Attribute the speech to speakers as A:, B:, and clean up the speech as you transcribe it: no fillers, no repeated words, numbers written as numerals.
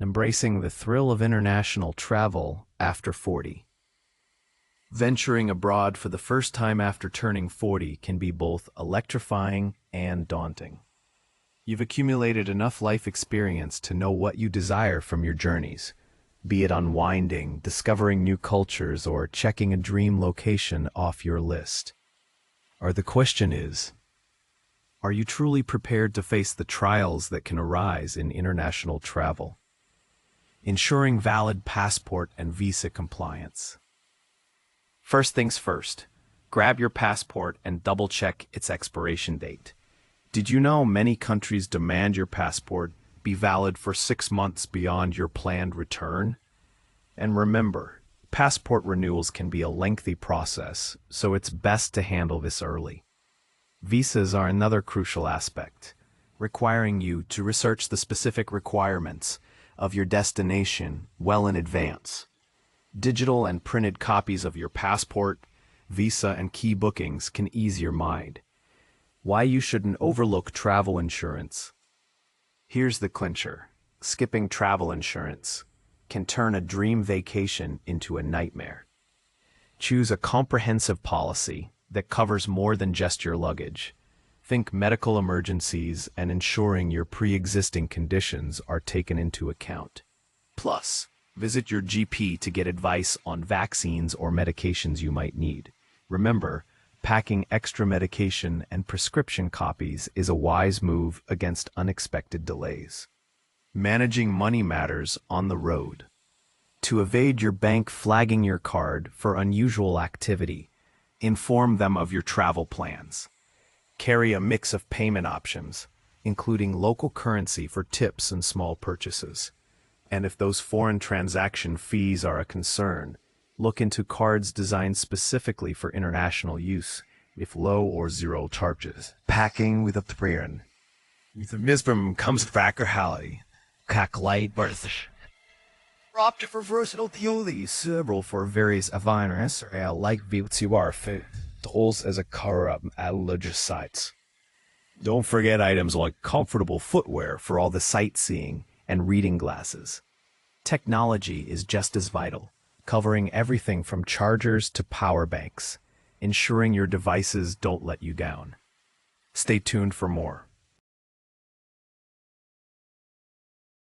A: embracing the thrill of international travel after 40. Venturing abroad for the first time after turning 40 can be both electrifying and daunting. You've accumulated enough life experience to know what you desire from your journeys, be it unwinding, discovering new cultures, or checking a dream location off your list. Or the question is, are you truly prepared to face the trials that can arise in international travel? Ensuring valid passport and visa compliance. First things first, grab your passport and double-check its expiration date. Did you know many countries demand your passport be valid for 6 months beyond your planned return? And remember, passport renewals can be a lengthy process, so it's best to handle this early. Visas are another crucial aspect, requiring you to research the specific requirements of your destination well in advance. Digital and printed copies of your passport, visa, and key bookings can ease your mind. Why you shouldn't overlook travel insurance. Here's the clincher. Skipping travel insurance can turn a dream vacation into a nightmare. Choose a comprehensive policy that covers more than just your luggage. Think medical emergencies and ensuring your pre-existing conditions are taken into account. Plus, visit your GP to get advice on vaccines or medications you might need. Remember, packing extra medication and prescription copies is a wise move against unexpected delays. Managing money matters on the road. To evade your bank flagging your card for unusual activity, inform them of your travel plans. Carry a mix of payment options, including local currency for tips and small purchases. And if those foreign transaction fees are a concern, look into cards designed specifically for international use, with low or zero charges. Packing with a prayer. With a misbrim comes reality. Kak light birth. Opted for versatile theory, several for various awareness, like VTR fit, tools as a cover-up at religious sites. Don't forget items like comfortable footwear for all the sightseeing and reading glasses. Technology is just as vital, covering everything from chargers to power banks, ensuring your devices don't let you down. Stay tuned for more.